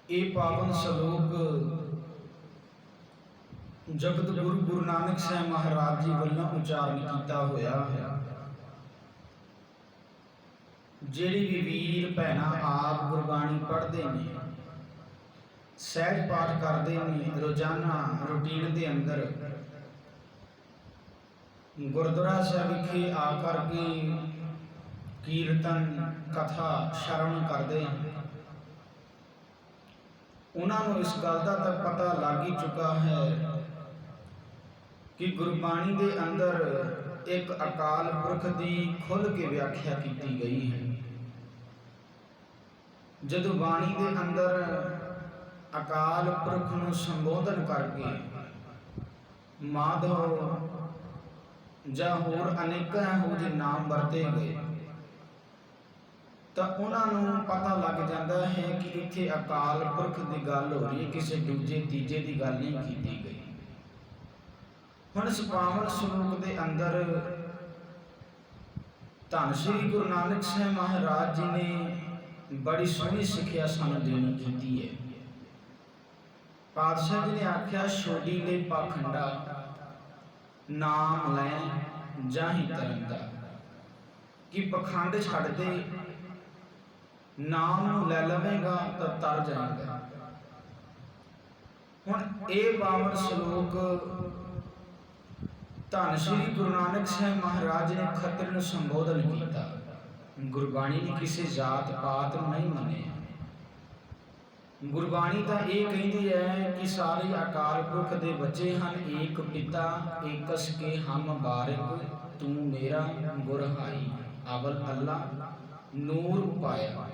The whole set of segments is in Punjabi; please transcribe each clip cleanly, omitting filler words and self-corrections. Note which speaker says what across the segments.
Speaker 1: ये पावन श्लोक जगत गुरु गुरु नानक साहब महाराज जी वालों उच्चारण किया होया है। जेड़ी भी वीर भैन आप गुरबाणी पढ़ते हैं, सहज पाठ करते हैं, रोजाना रूटीन के अंदर गुरुद्वारा साहब विखे आकर के कीर्तन कथा श्रवण करते हैं, उन्होंने इस गल का तो पता लग ही चुका है कि गुरबाणी के अंदर एक अकाल पुरख की खुल के व्याख्या की गई है। जदों बाणी के अंदर अकाल पुरख को संबोधन करके माधव या होर अनेक हो जे नाम वरते गए तो उन्होंने पता लग जाता है कि इत्थे अकाल पुरख की गल हो रही है, किसी दूजे तीजे की गल नहीं की गई। हुण इस पावन श्लोक के अंदर धन श्री गुरु नानक साहब महाराज जी ने बड़ी सोहनी सिक्ख्या सानू देनी की है। पातशाह जी ने आख्या, छोड़ी ले पाखंडा नाम लै जाही तरंदा, कि पखंड छड़ दे, नाम नूं लै लवेगा तो तर जाएगा। हुण ये पावन श्लोक धन श्री गुरु नानक साहब महाराज ने खत्तर नूं संबोधन किया। गुरबाणी ने किसी जात पात नहीं मने। गुरबाणी तो ये कहती है कि सारे अकाल पुरख के बच्चे हैं, एक पिता एकस के हम बारिक, तू मेरा गुरहाई, अवल अल्लाह नूर पाया,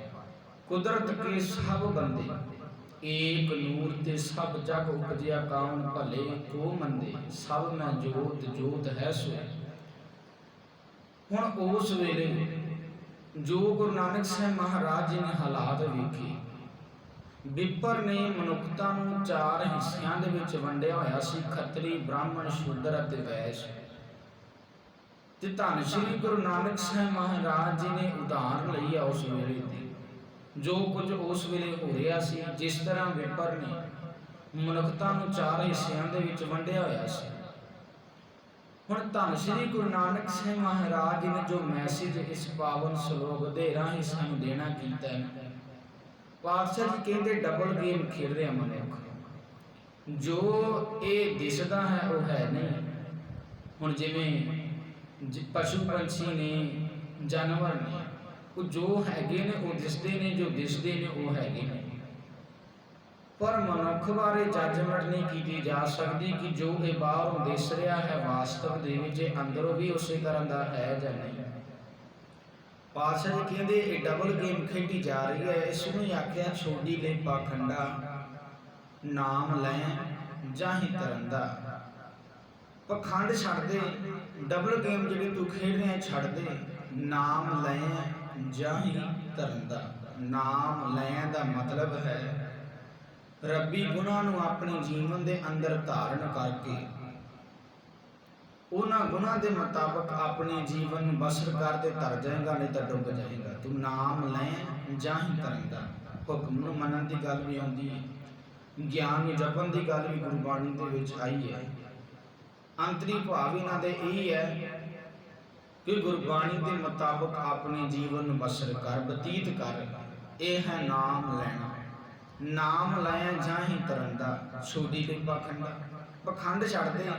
Speaker 1: कुदरत के सब बंदे, एक नूर ते सब जग उपजया, कौन भले को मंदे, सब में जोत जोत है सो। हुण उस वेले जो गुरु नानक साहब महाराज जी ने हालात वेखे, विपर ने मनुखता नूं चार हिस्सियां दे विच वंडिया होया सी, खत्तरी ब्राह्मण शूद्र अते वैश्य। ते धन श्री गुरु नानक साहब महाराज जी ने उदाहरण लई है उस वेले दी, जो कुछ उस वेले हो रहा सी। जिस तरह विपर ने मनुखता नूं चार हिस्सियां दे विच वंडिया होया सी, हुण धन श्री गुरु नानक साहब महाराज जी ने जो मैसेज इस पावन श्लोक दे राही सानूं देना कीता है। पातशाह जी कहते डबल गेम खेल रहे मनुख, जो ये दिसदा है वो है नहीं। हुण जिवें पशु पंछी ने, जानवर ने, वो जो हैगे ने वो दिसदे ने, जो दिसदे ने वो हैगे ने, पर मनुख बारे जजमेंट नहीं की जा सकती कि जो ये बाहरों दिस रहा है वास्तव दे विच अंदरों भी उस तरह का है या नहीं। पातशाह जी कहते ये डबल गेम खेडी जा रही है। इसनूं ही आख्या, छोड़ी ले पाखंडा नाम लै जाही तरंदा, पखंड छड़ दे, डबल गेम जी तू खेड रहा छड़ दे, नाम लै जाही तरंदा। नाम लैन का मतलब है रब्बी गुणां नूं अपने जीवन के अंदर धारण करके उन्हां गुणां के मुताबक अपने जीवन बसर करते तर जाएगा, नहीं तो डुब जाएगा। तू नाम लै जाही तरंदा, हुक्म नूं मनन की गल भी आउंदी है, ज्ञान नूं जपण की गल भी गुरबाणी दे विच आई है। अंतरी भाव इन्हां दे यही है कि गुरबाणी के मुताबक अपने जीवन बसर कर, बतीत कर। यह है नाम लैना। नाम लै जाही तरंदा, छोड़ी ले पाखंडा, पखंड छड़ दे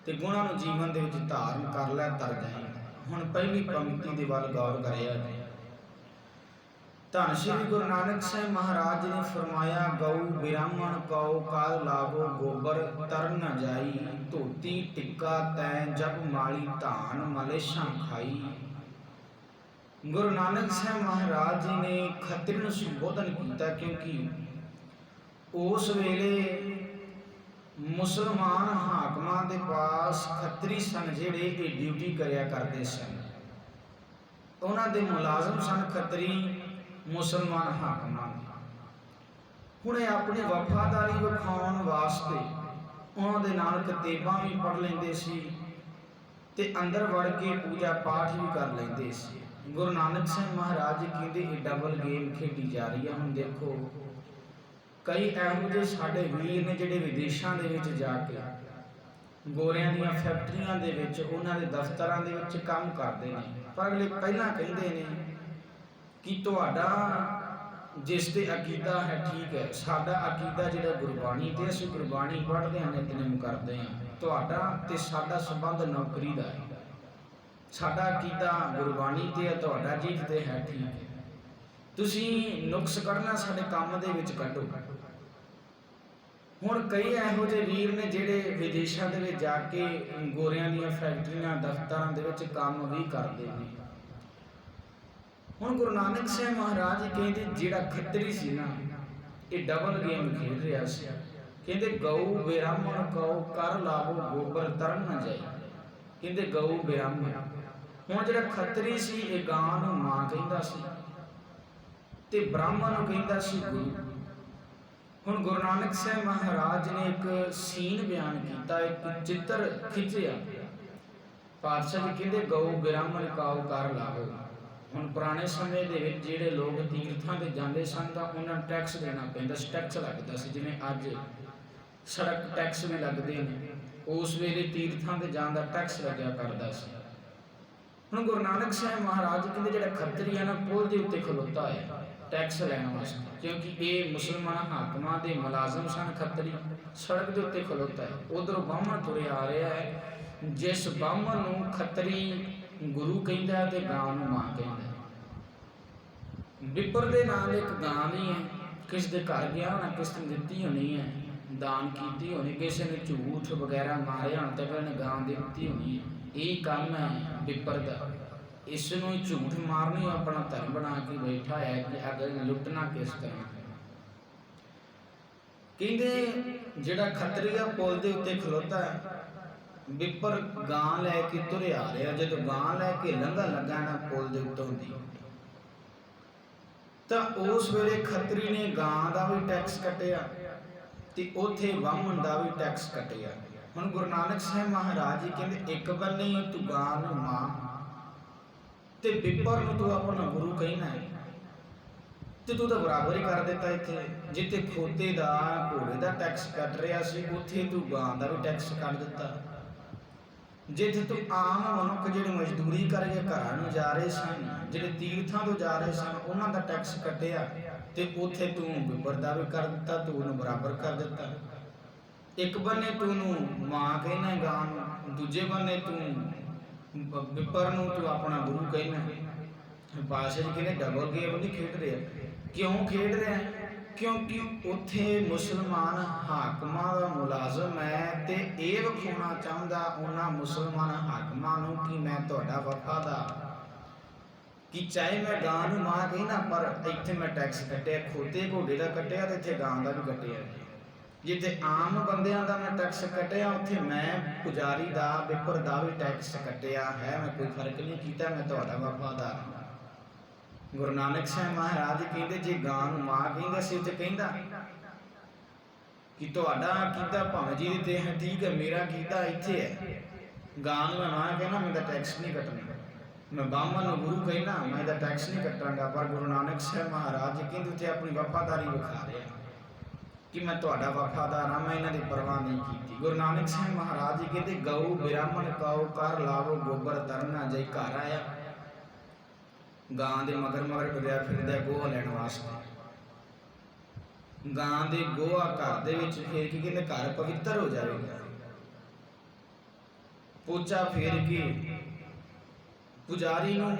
Speaker 1: ते गुणां नूं जीवन दे विच धारण कर लै, तर जाएगा। हुण पहली पंक्ति दे वल गौर करिया। धन श्री गुरु नानक साहब महाराज जी ने फरमाया, गऊ ब्राह्मण कौ काल लागो गोबर, तर न जाई, धोती टिक्का तै जब माली, धान मलेशा खाई। गुरु नानक साहब महाराज जी ने खत्तरी नूं संबोधन किया, क्योंकि उस वेले मुसलमान हाकमां दे पास खत्तरी सन जिहड़े ये ड्यूटी करिया करते सन, उन्हां दे मुलाजम सन खत्तरी मुसलमान हाकमां। हुण अपनी वफादारी विखाउण वास्ते उन्हां दे नाल किताबां भी पढ़ लैंदे सी ते अंदर वड़ के पूजा पाठ भी कर लैंदे सी। गुरु नानक साहब महाराज जी कहते ये डबल गेम खेडी जा रही है। हुण देखो ਕਈ ਇਹੋ ਜਿਹੇ ਸਾਡੇ ਵੀਰ ਨੇ ਜਿਹੜੇ ਵਿਦੇਸ਼ਾਂ ਦੇ ਵਿੱਚ ਜਾ ਕੇ ਗੋਰਿਆਂ ਦੀਆਂ ਫੈਕਟਰੀਆਂ ਦੇ ਵਿੱਚ, ਉਹਨਾਂ ਦੇ ਦਫ਼ਤਰਾਂ ਦੇ ਵਿੱਚ ਕੰਮ ਕਰਦੇ ਨੇ, ਪਰ ਅਗਲੇ ਪਹਿਲਾਂ ਕਹਿੰਦੇ ਨੇ ਕਿ ਤੁਹਾਡਾ ਜਿਸ ਤੇ ਅਕੀਦਾ ਹੈ ਠੀਕ ਹੈ, ਸਾਡਾ ਅਕੀਦਾ ਜਿਹੜਾ ਗੁਰਬਾਣੀ ਤੇ, ਅਸੀਂ ਗੁਰਬਾਣੀ ਪੜ੍ਹਦੇ ਹਾਂ, ਨਿਤਨੇਮ ਕਰਦੇ ਹਾਂ, ਤੁਹਾਡਾ ਤੇ ਸਾਡਾ ਸੰਬੰਧ ਨੌਕਰੀ ਦਾ ਹੈ, ਸਾਡਾ ਅਕੀਦਾ ਗੁਰਬਾਣੀ ਤੇ ਹੈ, ਤੁਹਾਡਾ ਜੀਤ ਤੇ ਹੈ ਠੀਕ ਹੈ, ਤੁਸੀਂ ਨੁਕਸ ਕੱਢਣਾ ਸਾਡੇ ਕੰਮ ਦੇ ਵਿੱਚ ਕੱਢੋ। ਹੁਣ ਕਈ ਇਹੋ ਜਿਹੇ ਵੀਰ ਨੇ ਜਿਹੜੇ ਵਿਦੇਸ਼ਾਂ ਦੇ ਵਿੱਚ ਜਾ ਕੇ ਗੋਰਿਆਂ ਦੀਆਂ ਫੈਕਟਰੀਆਂ, ਦਫ਼ਤਰਾਂ ਦੇ ਵਿੱਚ ਕੰਮ ਵੀ ਕਰਦੇ ਨੇ। ਹੁਣ ਗੁਰੂ ਨਾਨਕ ਸਾਹਿਬ ਮਹਾਰਾਜ ਜੀ ਕਹਿੰਦੇ ਜਿਹੜਾ ਖੱਤਰੀ ਸੀ ਨਾ, ਇਹ ਡਬਲ ਗੇਮ ਖੇਡ ਰਿਹਾ ਸੀ। ਕਹਿੰਦੇ ਗਊ ਬ੍ਰਾਹਮਣ ਕਉ ਕਰ ਲਾਵੋ ਗੋਬਰ ਤਰਨ ਨਾ ਜਾਏ। ਕਹਿੰਦੇ ਗਊ ਬ੍ਰਾਹਮਣ, ਹੁਣ ਜਿਹੜਾ ਖੱਤਰੀ ਸੀ ਇਹ ਗਾਂ ਨੂੰ ਮਾਂ ਕਹਿੰਦਾ ਸੀ ਤੇ ਬ੍ਰਾਹਮਣ ਨੂੰ ਕਹਿੰਦਾ ਸੀ ਗੁਰੂ। ਹੁਣ ਗੁਰੂ ਨਾਨਕ ਸਾਹਿਬ ਮਹਾਰਾਜ ਨੇ ਇੱਕ ਸੀਨ ਬਿਆਨ ਕੀਤਾ, ਇੱਕ ਚਿੱਤਰ ਖਿੱਚਿਆ। ਪਾਤਸ਼ਾਹ ਜੀ ਕਹਿੰਦੇ ਗਊ ਬ੍ਰਾਹਮਣ ਕਉ ਕਰ ਲਾਵੋ। ਹੁਣ ਪੁਰਾਣੇ ਸਮੇਂ ਦੇ ਵਿੱਚ ਜਿਹੜੇ ਲੋਕ ਤੀਰਥਾਂ ਤੇ ਜਾਂਦੇ ਸਨ ਤਾਂ ਉਹਨਾਂ ਨੂੰ ਟੈਕਸ ਦੇਣਾ ਪੈਂਦਾ ਸੀ, ਟੈਕਸ ਲੱਗਦਾ ਸੀ, ਜਿਵੇਂ ਅੱਜ ਸੜਕ ਟੈਕਸ ਵੀ ਲੱਗਦੇ ਨੇ, ਉਸ ਵੇਲੇ ਤੀਰਥਾਂ ਤੇ ਜਾਣ ਦਾ ਟੈਕਸ ਲੱਗਿਆ ਕਰਦਾ ਸੀ। ਹੁਣ ਗੁਰੂ ਨਾਨਕ ਸਾਹਿਬ ਮਹਾਰਾਜ ਕਹਿੰਦੇ ਜਿਹੜਾ ਖੱਤਰੀ ਹੈ ਨਾ, ਪੁਲ ਦੇ ਉੱਤੇ ਖਲੋਤਾ ਹੈ ਟੈਕਸ ਲੈਣ ਵਾਸਤੇ, ਕਿਉਂਕਿ ਇਹ ਮੁਸਲਮਾਨ ਹਾਕਮਾਂ ਦੇ ਮੁਲਾਜ਼ਮ ਸਨ। ਖੱਤਰੀ ਸੜਕ ਦੇ ਉੱਤੇ ਖਲੋਤਾ ਹੈ, ਉਧਰੋਂ ਬਾਹਮਣ ਤੁਰਿਆ ਆ ਰਿਹਾ ਹੈ। ਜਿਸ ਬਾਹਮਣ ਨੂੰ ਖੱਤਰੀ ਗੁਰੂ ਕਹਿੰਦਾ ਤੇ ਗਾਂ ਨੂੰ ਮਾਂ ਕਹਿੰਦਾ। ਬਿੱਪਰ ਦੇ ਨਾਲ ਇੱਕ ਗਾਂ ਨਹੀਂ ਹੈ, ਕਿਸ ਦੇ ਘਰ ਗਿਆ ਹੋਣਾ, ਕਿਸ ਨੇ ਦਿੱਤੀ ਹੋਣੀ ਹੈ, ਦਾਨ ਕੀਤੀ ਹੋਣੀ, ਕਿਸੇ ਨੇ ਝੂਠ ਵਗੈਰਾ ਮਾਰਿਆ ਹੋਣਾ ਤੇ ਫਿਰ ਉਹਨੇ ਗਾਂ ਦਿੱਤੀ ਹੋਣੀ ਹੈ। ਇਹ ਕੰਮ ਹੈ ਬਿੱਪਰ ਦਾ, ਇਸ ਨੂੰ ਹੀ ਝੂਠ ਮਾਰਨੀ ਆਪਣਾ ਧਰਮ ਬਣਾ ਕੇ ਬੈਠਾ ਹੈ ਕਿ ਅਗਰ ਲੁੱਟਣਾ ਕਿਸ ਤਰ੍ਹਾਂ। ਕਹਿੰਦੇ ਜਿਹੜਾ ਖੱਤਰੀ ਆ ਪੁਲ ਦੇ ਉੱਤੇ ਖਲੋਤਾ ਹੈ, ਬਿੱਪਰ ਗਾਂ ਲੈ ਕੇ ਤੁਰਿਆ ਆ ਰਿਹਾ। ਜਦੋਂ ਗਾਂ ਲੈ ਕੇ ਲੰਘਣ ਲੱਗਾ ਨਾ ਪੁਲ ਦੇ ਉੱਤੋਂ ਦੀ, ਤਾਂ ਉਸ ਵੇਲੇ ਖੱਤਰੀ ਨੇ ਗਾਂ ਦਾ ਵੀ ਟੈਕਸ ਕੱਟਿਆ ਤੇ ਉੱਥੇ ਬਾਹਮਣ ਦਾ ਵੀ ਟੈਕਸ ਕੱਟਿਆ। ਹੁਣ ਗੁਰੂ ਨਾਨਕ ਸਾਹਿਬ ਮਹਾਰਾਜ ਜੀ ਕਹਿੰਦੇ ਇੱਕ ਬੰਨੇ ਤੂੰ ਗਾਂ ਨੂੰ ਮਾਂ ਤੇ ਬਿੱਪਰ ਨੂੰ ਤੂੰ ਆਪਣਾ ਗੁਰੂ ਕਹਿਣਾ ਹੈ, ਤੇ ਤੂੰ ਤਾਂ ਬਰਾਬਰ ਹੀ ਕਰ ਦਿੱਤਾ। ਇੱਥੇ ਜਿੱਥੇ ਖੋਤੇ ਦਾ ਘੋੜੇ ਦਾ ਟੈਕਸ ਕੱਟ ਰਿਹਾ ਸੀ, ਉੱਥੇ ਤੂੰ ਗਾਂ ਦਾ ਵੀ ਟੈਕਸ ਕੱਟ ਦਿੱਤਾ। ਜਿੱਥੇ ਤੂੰ ਆਮ ਮਨੁੱਖ ਜਿਹੜੇ ਮਜ਼ਦੂਰੀ ਕਰਕੇ ਘਰਾਂ ਨੂੰ ਜਾ ਰਹੇ ਸਨ, ਜਿਹੜੇ ਤੀਰਥਾਂ ਤੋਂ ਜਾ ਰਹੇ ਸਨ, ਉਹਨਾਂ ਦਾ ਟੈਕਸ ਕੱਟਿਆ, ਤੇ ਉੱਥੇ ਤੂੰ ਬਿੱਪਰ ਦਾ ਵੀ ਕਰ ਦਿੱਤਾ, ਤੂੰ ਉਹਨੂੰ ਬਰਾਬਰ ਕਰ ਦਿੱਤਾ। ਇੱਕ ਬੰਨੇ ਤੂੰ ਉਹਨੂੰ ਮਾਂ ਕਹਿਣਾ ਗਾਂ ਨੂੰ, ਦੂਜੇ ਬੰਨੇ ਤੂੰ ਬਿੱਪਰ ਨੂੰ ਤੂੰ ਆਪਣਾ ਗੁਰੂ ਕਹਿਣਾ। ਪਾਤਸ਼ਾਹ ਜੀ ਕਹਿੰਦੇ ਡਬਲ ਗੇਮ ਨਹੀਂ ਖੇਡ ਰਿਹਾ। ਕਿਉਂ ਖੇਡ ਰਿਹਾ? ਕਿਉਂਕਿ ਉੱਥੇ ਮੁਸਲਮਾਨ ਹਾਕਮਾਂ ਦਾ ਮੁਲਾਜ਼ਮ ਹੈ ਤੇ ਇਹ ਵਿਖਾਉਣਾ ਚਾਹੁੰਦਾ ਉਹਨਾਂ ਮੁਸਲਮਾਨ ਹਾਕਮਾਂ ਨੂੰ ਕਿ ਮੈਂ ਤੁਹਾਡਾ ਵਫਾਦਾਰ, ਕਿ ਚਾਹੇ ਮੈਂ ਗਾਂ ਨੂੰ ਮਾਂ ਕਹਿਣਾ ਪਰ ਇੱਥੇ ਮੈਂ ਟੈਕਸ ਕੱਟਿਆ, ਖੋਤੇ ਘੋੜੇ ਦਾ ਕੱਟਿਆ ਤੇ ਇੱਥੇ ਗਾਂ ਦਾ ਵੀ ਕੱਟਿਆ। ਜਿੱਥੇ ਆਮ ਬੰਦਿਆਂ ਦਾ ਮੈਂ ਟੈਕਸ ਕੱਟਿਆ, ਉੱਥੇ ਮੈਂ ਪੁਜਾਰੀ ਦਾ ਬਿੱਪਰ ਦਾ ਵੀ ਟੈਕਸ ਕੱਟਿਆ ਹੈ। ਮੈਂ ਕੋਈ ਫਰਕ ਨਹੀਂ ਕੀਤਾ, ਮੈਂ ਤੁਹਾਡਾ ਵਫਾਦਾਰ ਹਾਂ। ਗੁਰੂ ਨਾਨਕ ਸਾਹਿਬ ਮਹਾਰਾਜ ਕਹਿੰਦੇ ਜੇ ਗਾਂ ਨੂੰ ਮਾਂ ਕਹਿੰਦਾ ਸੀ ਤੇ ਕਹਿੰਦਾ ਕਿ ਤੁਹਾਡਾ ਕੀਤਾ ਭਾਵੇਂ ਜੀ ਤੇ ਹੈ ਠੀਕ ਹੈ, ਮੇਰਾ ਕੀਤਾ ਇੱਥੇ ਹੈ। ਗਾਂ ਨੂੰ ਮੈਂ ਮਾਂ ਕਹਿਣਾ, ਮੈਂ ਤਾਂ ਟੈਕਸ ਨਹੀਂ ਕੱਟਣਾ। ਮੈਂ ਬਾਹਮਣ ਨੂੰ ਗੁਰੂ ਕਹਿਣਾ, ਮੈਂ ਇਹਦਾ ਟੈਕਸ ਨਹੀਂ ਕੱਟਾਂਗਾ। ਪਰ ਗੁਰੂ ਨਾਨਕ ਸਾਹਿਬ ਮਹਾਰਾਜ ਕਹਿੰਦੇ ਉੱਥੇ ਆਪਣੀ ਵਫਾਦਾਰੀ ਵਿਖਾ ਰਿਹਾ ਕਿ ਮੈਂ ਤੁਹਾਡਾ ਵਫਾਦਾਰ ਹਾਂ, ਮੈਂ ਇਹਨਾਂ ਦੀ ਪਰਵਾਹ ਨਹੀਂ ਕੀਤੀ। ਗੁਰੂ ਨਾਨਕ ਸਾਹਿਬ ਮਹਾਰਾਜ ਜੀ ਕਹਿੰਦੇ ਗਊ ਬ੍ਰਾਹਮਣ ਕਉ ਕਰ ਲਾਵੋ ਗੋਬਰ ਤਰਨਾ ਜਾਈ। ਘਰ ਆਇਆ, ਗਾਂ ਦੇ ਮਗਰ ਮਗਰ ਤੁਰਿਆ ਫਿਰਦਾ ਗੋਹਾ ਲੈਣ ਵਾਸਤੇ। ਗਾਂ ਦੇ ਗੋਹਾ ਘਰ ਦੇ ਵਿੱਚ ਫੇਰ ਕੇ ਕਹਿੰਦੇ ਘਰ ਪਵਿੱਤਰ ਹੋ ਜਾਵੇਗਾ। ਪੋਚਾ ਫੇਰ ਕੇ ਪੁਜਾਰੀ ਨੂੰ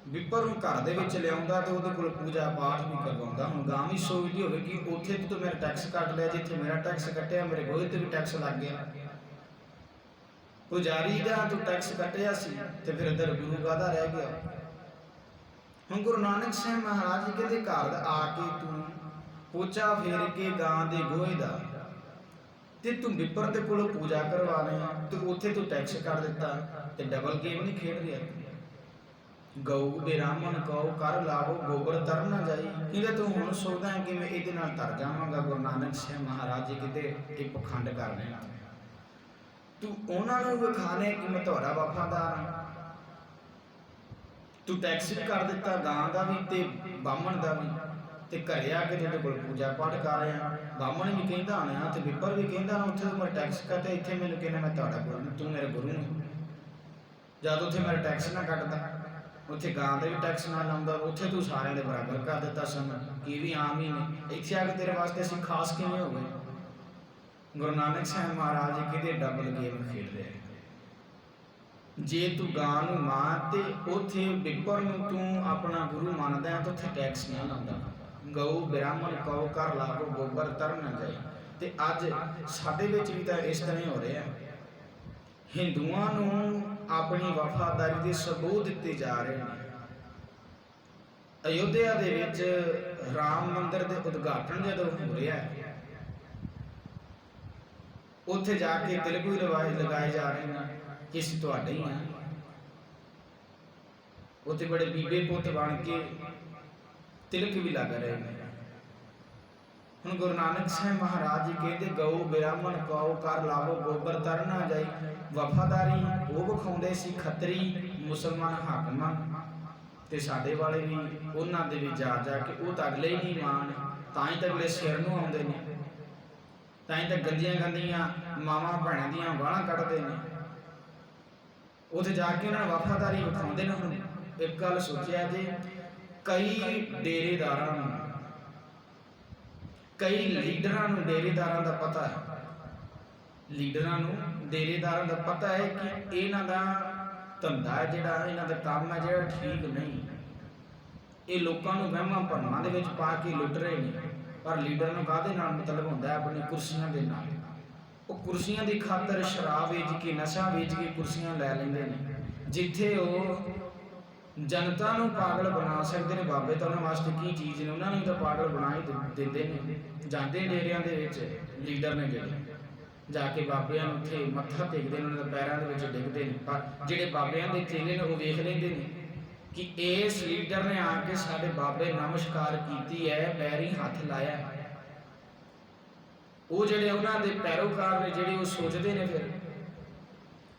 Speaker 1: ਬਿੱਪਰ ਨੂੰ ਘਰ ਦੇ ਵਿੱਚ ਲਿਆਉਂਦਾ ਤੇ ਉਹਦੇ ਕੋਲ ਪੂਜਾ ਪਾਠ ਵੀ ਕਰਵਾਉਂਦਾ। ਹੁਣ ਗਾਂ ਵੀ ਸੋਚਦੀ ਹੋਵੇ ਕਿ ਉੱਥੇ ਤੂੰ ਮੇਰਾ ਟੈਕਸ ਕੱਟ ਲਿਆ, ਜਿੱਥੇ ਮੇਰਾ ਟੈਕਸ ਕੱਟਿਆ ਮੇਰੇ ਗੋਹੇ ਤੇ ਵੀ ਟੈਕਸ ਲੱਗ ਗਿਆ। ਪੁਜਾਰੀ ਦਾ ਤੂੰ ਟੈਕਸ ਕੱਟਿਆ ਸੀ ਤੇ ਫਿਰ ਇੱਧਰ ਗੁਰੂ ਕਾਹਦਾ ਰਹਿ ਗਿਆ। ਹੁਣ ਗੁਰੂ ਨਾਨਕ ਸਾਹਿਬ ਮਹਾਰਾਜ ਜੀ ਕਹਿੰਦੇ ਘਰ ਆ ਕੇ ਤੂੰ ਪੋਚਾ ਫੇਰ ਕੇ ਗਾਂ ਦੇ ਗੋਹੇ ਦਾ ਤੇ ਤੂੰ ਬਿੱਪਰ ਦੇ ਕੋਲੋਂ ਪੂਜਾ ਕਰਵਾ ਰਿਹਾ ਤੇ ਉੱਥੇ ਤੂੰ ਟੈਕਸ ਕੱਟ ਦਿੱਤਾ। ਤੇ ਡਬਲ ਗੇਮ ਨਹੀਂ ਖੇਡ ਰਿਹਾ। ਗਊ ਬ੍ਰਾਹਮਣ ਕਉ ਕਰ ਲਾਵੋ ਗੋਬਰ ਤਰ ਨਾ ਜਾਈ। ਕਹਿੰਦੇ ਤੂੰ ਹੁਣ ਸੋਚਦਾ ਹੈ ਕਿ ਮੈਂ ਇਹਦੇ ਨਾਲ ਤਰ ਜਾਵਾਂਗਾ। ਗੁਰੂ ਨਾਨਕ ਸਾਹਿਬ ਮਹਾਰਾਜ ਜੀ ਕਿਤੇ ਇਹ ਪਖੰਡ ਕਰ ਰਹੇ ਨੇ। ਤੂੰ ਉਹਨਾਂ ਨੂੰ ਵਿਖਾ ਲੈ ਕਿ ਮੈਂ ਤੁਹਾਡਾ ਵਫਾਦਾਰ ਹਾਂ। ਤੂੰ ਟੈਕਸ ਵੀ ਕਰ ਦਿੱਤਾ ਗਾਂ ਦਾ ਵੀ ਤੇ ਬਾਹਮਣ ਦਾ ਵੀ। ਤੇ ਘਰੇ ਆ ਕੇ ਤੁਹਾਡੇ ਕੋਲ ਪੂਜਾ ਪਾਠ ਕਰ ਰਿਹਾ। ਬਾਹਮਣ ਵੀ ਕਹਿੰਦਾ ਹੋਣਾ ਤੇ ਬਿੱਪਰ ਵੀ ਕਹਿੰਦਾ ਨਾ, ਉੱਥੇ ਮੈਂ ਟੈਕਸ ਕੱਟਿਆ, ਇੱਥੇ ਮੈਨੂੰ ਕਹਿੰਦਾ ਮੈਂ ਤੁਹਾਡਾ ਗੁਰੂ, ਤੂੰ ਮੇਰੇ ਗੁਰੂ ਹੈ। ਜਦ ਉੱਥੇ ਮੇਰਾ ਟੈਕਸ ਨਾ ਕੱਟਦਾ, ਉੱਥੇ ਗਾਂ ਦੇ ਵੀ ਟੈਕਸ ਨਾ ਲਾਉਂਦਾ, ਉੱਥੇ ਤੂੰ ਸਾਰਿਆਂ ਦੇ ਬਰਾਬਰ ਕਰ ਦਿੱਤਾ ਸਨ, ਕੀ ਵੀ ਆਮ ਹੀ ਨੇ। ਇੱਥੇ ਆ ਕੇ ਤੇਰੇ ਵਾਸਤੇ ਅਸੀਂ ਖਾਸ ਕਿਵੇਂ ਹੋ ਗਏ? ਗੁਰੂ ਨਾਨਕ ਸਾਹਿਬ ਮਹਾਰਾਜ ਜੀ ਕਿਹਦੇ ਡਬਲ ਗੇਮ ਖੇਡ ਰਹੇ। ਜੇ ਤੂੰ ਗਾਂ ਨੂੰ ਮਾਂ ਤੇ ਉੱਥੇ ਬਿੱਪਰ ਨੂੰ ਤੂੰ ਆਪਣਾ ਗੁਰੂ ਮੰਨਦਾ ਹੈ ਤਾਂ ਉੱਥੇ ਟੈਕਸ ਨਹੀਂ ਲਾਉਂਦਾ। ਗਊ ਬ੍ਰਾਹਮਣ ਕਉ ਕਰ ਲਾਗੋ ਗੋਬਰ ਤਰ ਨਾ ਜਾਏ। ਤੇ ਅੱਜ ਸਾਡੇ ਵਿੱਚ ਵੀ ਤਾਂ ਇਸ ਤਰ੍ਹਾਂ ਹੀ ਹੋ ਰਿਹਾ। ਹਿੰਦੂਆਂ ਨੂੰ ਆਪਣੀ ਵਫਾਦਾਰੀ ਦੇ ਸਬੂਤ ਦਿੱਤੇ ਜਾ ਰਹੇ ਨੇ। ਅਯੋਧਿਆ ਦੇ ਵਿੱਚ ਰਾਮ ਮੰਦਿਰ ਦੇ ਉਦਘਾਟਨ ਜਦੋਂ ਹੋ ਰਿਹਾ, ਉੱਥੇ ਜਾ ਕੇ ਤਿਲਕ ਵੀ ਲਗਾਏ ਜਾ ਰਹੇ ਨੇ ਕਿ ਅਸੀਂ ਤੁਹਾਡੇ ਹੀ ਹਾਂ। ਉੱਥੇ ਬੜੇ ਬੀਬੇ ਪੁੱਤ ਬਣ ਕੇ ਤਿਲਕ ਵੀ ਲੱਗ ਰਹੇ ਨੇ। ਹੁਣ ਗੁਰੂ ਨਾਨਕ ਸਾਹਿਬ ਮਹਾਰਾਜ ਜੀ ਕਹਿੰਦੇ ਗਊ ਬ੍ਰਾਹਮਣ ਕਉ ਕਰ ਲਾਵੋ ਗੋਬਰ ਤਰ ਨਾ ਜਾਈ। ਵਫਾਦਾਰੀ ਉਹ ਵਿਖਾਉਂਦੇ ਸੀ ਖੱਤਰੀ ਮੁਸਲਮਾਨ ਹਾਕਮਾਂ, ਤੇ ਸਾਡੇ ਵਾਲੇ ਵੀ ਉਹਨਾਂ ਦੇ ਵੀ ਜਾ ਕੇ ਉਹ ਤਾਂ ਅਗਲੇ ਹੀ ਨਹੀਂ ਮਾਣ, ਤਾਂ ਹੀ ਤਾਂ ਅਗਲੇ ਸਿਰ ਨੂੰ ਆਉਂਦੇ ਨੇ, ਤਾਂ ਹੀ ਤਾਂ ਗੰਦੀਆਂ ਮਾਵਾਂ ਭੈਣਾਂ ਦੀਆਂ ਵਾਲਾਂ ਕੱਢਦੇ ਨੇ। ਉੱਥੇ ਜਾ ਕੇ ਉਹਨਾਂ ਨੂੰ ਵਫਾਦਾਰੀ ਵਿਖਾਉਂਦੇ ਨੇ। ਹੁਣ ਇੱਕ ਗੱਲ ਸੋਚਿਆ ਜੇ, ਕਈ ਡੇਰੇਦਾਰਾਂ ਨੂੰ, ਕਈ ਲੀਡਰਾਂ ਨੂੰ ਡੇਰੇਦਾਰਾਂ ਦਾ ਪਤਾ ਹੈ, ਲੀਡਰਾਂ ਨੂੰ ਡੇਰੇਦਾਰਾਂ ਦਾ ਪਤਾ ਹੈ ਕਿ ਇਹਨਾਂ ਦਾ ਧੰਦਾ ਹੈ ਜਿਹੜਾ, ਇਹਨਾਂ ਦਾ ਕੰਮ ਹੈ ਜਿਹੜਾ ਠੀਕ ਨਹੀਂ। ਇਹ ਲੋਕਾਂ ਨੂੰ ਵਹਿਮਾਂ ਭਰਮਾਂ ਦੇ ਵਿੱਚ ਪਾ ਕੇ ਲੁੱਟ ਰਹੇ ਨੇ। ਪਰ ਲੀਡਰ ਨੂੰ ਕਾਹਦੇ ਨਾਲ ਮਤਲਬ ਹੁੰਦਾ ਹੈ? ਆਪਣੀ ਕੁਰਸੀਆਂ ਦੇ ਨਾਲ। ਉਹ ਕੁਰਸੀਆਂ ਦੀ ਖਾਤਰ ਸ਼ਰਾਬ ਵੇਚ ਕੇ, ਨਸ਼ਾ ਵੇਚ ਕੇ ਕੁਰਸੀਆਂ ਲੈ ਲੈਂਦੇ ਨੇ। ਜਿੱਥੇ ਉਹ ਜਨਤਾ ਨੂੰ ਪਾਗਲ ਬਣਾ ਸਕਦੇ ਨੇ, ਬਾਬੇ ਤਾਂ ਉਹਨਾਂ ਵਾਸਤੇ ਕੀ ਚੀਜ਼ ਨੇ, ਉਹਨਾਂ ਨੂੰ ਤਾਂ ਪਾਗਲ ਬਣਾ ਹੀ ਦਿੰਦੇ ਨੇ। ਜਾਂਦੇ ਡੇਰਿਆਂ ਦੇ ਵਿੱਚ ਲੀਡਰ ਨੇ ਜਿਹੜੇ ਜਾ ਕੇ ਬਾਬਿਆਂ ਨੂੰ ਉੱਥੇ ਮੱਥਾ ਟੇਕਦੇ ਨੇ, ਉਹਨਾਂ ਦੇ ਪੈਰਾਂ ਦੇ ਵਿੱਚ ਡਿੱਗਦੇ ਨੇ। ਪਰ ਜਿਹੜੇ ਬਾਬਿਆਂ ਦੇ ਚੇਲੇ ਨੇ ਉਹ ਵੇਖ ਲੈਂਦੇ ਨੇ ਕਿ ਇਸ ਲੀਡਰ ਨੇ ਆ ਕੇ ਸਾਡੇ ਬਾਬੇ ਨਮਸਕਾਰ ਕੀਤੀ ਹੈ, ਪੈਰੀਂ ਹੱਥ ਲਾਇਆ। ਉਹ ਜਿਹੜੇ ਉਹਨਾਂ ਦੇ ਪੈਰੋਕਾਰ ਨੇ ਜਿਹੜੇ ਉਹ ਸੋਚਦੇ ਨੇ ਫਿਰ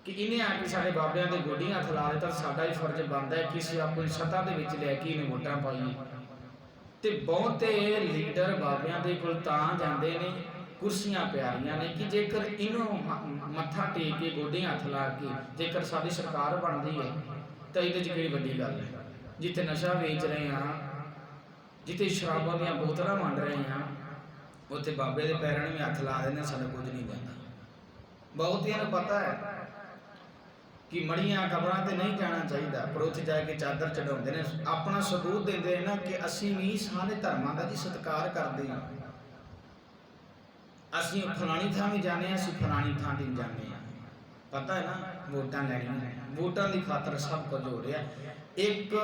Speaker 1: ਕਿ ਇਹਨੇ ਆ ਕੇ ਸਾਡੇ ਬਾਬਿਆਂ ਦੇ ਗੋਡੀਆਂ ਹੱਥ ਲਾ ਦਿੱਤਾ, ਸਾਡਾ ਹੀ ਫਰਜ਼ ਬਣਦਾ ਹੈ ਕਿ ਅਸੀਂ ਆਪਣੀ ਸੱਤਾ ਦੇ ਵਿੱਚ ਲੈ ਕੇ ਇਹਨੂੰ ਵੋਟਾਂ ਪਾਈਏ। ਤੇ ਬਹੁਤੇ ਲੀਡਰ ਬਾਬਿਆਂ ਦੇ ਕੋਲ ਤਾਂ ਜਾਂਦੇ ਨੇ, ਕੁਰਸੀਆਂ ਪਿਆਰੀਆਂ ਨੇ, ਕਿ ਜੇਕਰ ਇਹਨੂੰ ਮੱਥਾ ਟੇਕ ਕੇ ਗੋਡੀਆਂ ਹੱਥ ਲਾ ਕੇ ਜੇਕਰ ਸਾਡੀ ਸਰਕਾਰ ਬਣਦੀ ਹੈ ਤਾਂ ਇਹਦੇ 'ਚ ਕਿਹੜੀ ਵੱਡੀ ਗੱਲ ਹੈ। ਜਿੱਥੇ ਨਸ਼ਾ ਵੇਚ ਰਹੇ ਹਾਂ, ਜਿੱਥੇ ਸ਼ਰਾਬਾਂ ਦੀਆਂ ਬੋਤਲਾਂ ਵੰਡ ਰਹੇ ਹਾਂ, ਉੱਥੇ ਬਾਬੇ ਦੇ ਪੈਰਾਂ ਨੂੰ ਵੀ ਹੱਥ ਲਾ ਦਿੰਦੇ, ਸਾਡਾ ਕੁਝ ਨਹੀਂ ਬਣਦਾ। ਬਹੁਤਿਆਂ ਨੂੰ ਪਤਾ ਹੈ ਕਿ ਮੜੀਆਂ ਕਬਰਾਂ ਤੇ ਨਹੀਂ ਜਾਣਾ ਚਾਹੀਦਾ, ਪਰ ਉੱਥੇ ਜਾ ਕੇ ਚਾਦਰ ਚੜਾਉਂਦੇ ਨੇ, ਆਪਣਾ ਸਬੂਤ ਦਿੰਦੇ ਨੇ ਨਾ ਕਿ ਅਸੀਂ ਵੀ ਸਾਰੇ ਧਰਮਾਂ ਦਾ ਜੀ ਸਤਿਕਾਰ ਕਰਦੇ ਹਾਂ। ਅਸੀਂ ਫਲਾਣੀ ਥਾਂ ਵੀ ਜਾਂਦੇ ਹਾਂ, ਅਸੀਂ ਫਲਾਣੀ ਥਾਂ ਤੇ ਜਾਂਦੇ ਹਾਂ। ਪਤਾ ਹੈ ਨਾ, ਵੋਟਾਂ ਲੈਣੀਆਂ, ਵੋਟਾਂ ਦੀ ਖਾਤਰ ਸਭ ਕੁਝ ਹੋ ਰਿਹਾ। ਇੱਕ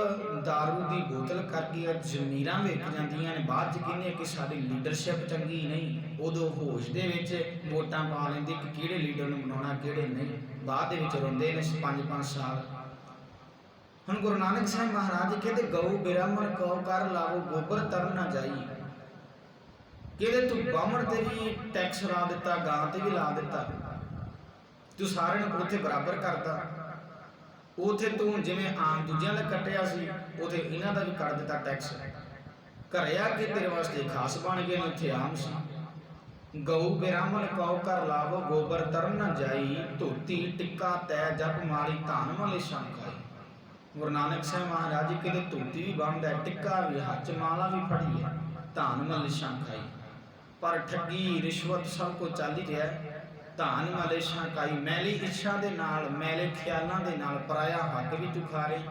Speaker 1: ਦਾਰੂ ਦੀ ਬੋਤਲ ਕਰਕੇ ਜ਼ਮੀਰਾਂ ਵਿਕ ਜਾਂਦੀਆਂ ਨੇ, ਬਾਅਦ 'ਚ ਕਹਿੰਦੇ ਕਿ ਸਾਡੀ ਲੀਡਰਸ਼ਿਪ ਚੰਗੀ ਨਹੀਂ। ਉਦੋਂ ਹੋਸ਼ ਦੇ ਵਿੱਚ ਵੋਟਾਂ ਪਾ ਲੈਂਦੇ ਕਿ ਕਿਹੜੇ ਲੀਡਰ ਨੂੰ ਬਣਾਉਣਾ ਕਿਹੜੇ ਨਹੀਂ, ਬਾਅਦ ਦੇ ਵਿੱਚ ਰੋਂਦੇ ਨੇ 5-5 ਸਾਲ। ਹੁਣ ਗੁਰੂ ਨਾਨਕ ਸਾਹਿਬ ਮਹਾਰਾਜ ਜੀ ਕਹਿੰਦੇ ਗਊ ਬ੍ਰਾਹਮਣ ਕਉ ਕਰ ਲਾਵੋ ਗੋਬਰ ਤਰ ਨਾ ਜਾਈ। ਕਹਿੰਦੇ ਤੂੰ ਬਾਹਮਣ ਤੇ ਵੀ ਟੈਕਸ ਲਾ ਦਿੱਤਾ, ਗਾਂ ਤੇ ਵੀ ਲਾ ਦਿੱਤਾ, ਤੂੰ ਸਾਰਿਆਂ ਨੂੰ ਉੱਥੇ ਬਰਾਬਰ ਕਰਦਾ। ਉੱਥੇ ਤੂੰ ਜਿਵੇਂ ਆਮ ਦੂਜਿਆਂ ਦਾ ਕੱਟਿਆ ਸੀ, ਉੱਥੇ ਇਹਨਾਂ ਦਾ ਵੀ ਕੱਟ ਦਿੱਤਾ ਟੈਕਸ। ਘਰੇ ਆ ਕੇ ਤੇਰੇ ਵਾਸਤੇ ਖਾਸ ਬਣ ਗਏ ਨੇ, ਉੱਥੇ ਆਮ ਸੀ। ਗਊ ਬ੍ਰਾਹਮਣ ਕਉ ਕਰ ਲਾਵੋ ਗੋਬਰ ਤਰ ਨਾ ਜਾਈ। ਧੋਤੀ ਟਿੱਕਾ ਤੈ ਜਪ ਮਾਲੀ ਧਨ ਮਲੇ ਸ਼ੰਖਾਈ। ਗੁਰੂ ਨਾਨਕ ਸਾਹਿਬ ਮਹਾਰਾਜ ਜੀ ਕਹਿੰਦੇ ਧੋਤੀ ਵੀ ਬੰਨ੍ਹਦਾ, ਟਿੱਕਾ ਵੀ, ਹੱਥ 'ਚ ਮਾਲਾ ਵੀ ਫੜੀ ਹੈ, ਧਨ ਮਲੇ ਸ਼ੰਖਾਈ। ਪਰ ਠੱਗੀ ਰਿਸ਼ਵਤ ਸਭ ਕੁਝ ਚੱਲ ਹੀ ਰਿਹਾ। ਧਨ ਮਲੇ ਸ਼ੰਖਾਈ, ਮੈਲੀ ਇੱਛਾ ਦੇ ਨਾਲ, ਮੈਲੇ ਖਿਆਲਾਂ ਦੇ ਨਾਲ ਪਰਾਇਆ ਹੱਕ ਵੀ ਤੂੰ ਖਾ ਰਹੀ।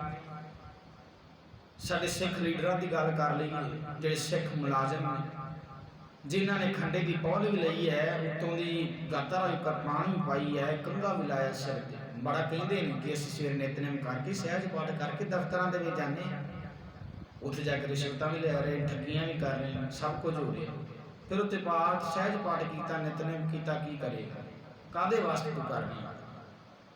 Speaker 1: ਸਾਡੇ ਸਿੱਖ ਲੀਡਰਾਂ ਦੀ ਗੱਲ ਕਰ ਲਈਏ, ਜਿਹੜੇ ਸਿੱਖ ਮੁਲਾਜ਼ਮ ਨੇ, ਜਿਨ੍ਹਾਂ ਨੇ ਖੰਡੇ ਦੀ ਪੌਲ ਵੀ ਲਈ ਹੈ, ਉੱਤੋਂ ਦੀ ਗਾਤਰਾ ਵਾਲੀ ਕਿਰਪਾਨ ਵੀ ਪਾਈ ਹੈ, ਕੰਘਾ ਵੀ ਲਾਇਆ ਸਿਰ ਤੇ। ਬੜਾ ਕਹਿੰਦੇ ਨੇ ਕਿ ਅਸੀਂ ਸਵੇਰ ਨਿਤਨੇਮ ਕਰਕੇ ਸਹਿਜ ਪਾਠ ਕਰਕੇ ਦਫ਼ਤਰਾਂ ਦੇ ਵਿੱਚ ਜਾਂਦੇ ਹਾਂ, ਉੱਥੇ ਜਾ ਕੇ ਰਿਸ਼ਵਤਾਂ ਵੀ ਲੈ ਰਹੇ, ਠੱਗੀਆਂ ਵੀ ਕਰ ਰਹੇ, ਸਭ ਕੁਝ ਹੋ ਰਿਹਾ। ਫਿਰ ਉੱਥੇ ਪਾਠ ਸਹਿਜ ਪਾਠ ਕੀਤਾ, ਨਿਤਨੇਮ ਕੀਤਾ, ਕੀ ਕਰੇਗਾ? ਕਾਹਦੇ ਵਾਸਤੇ ਤੂੰ ਕਰਨੀ?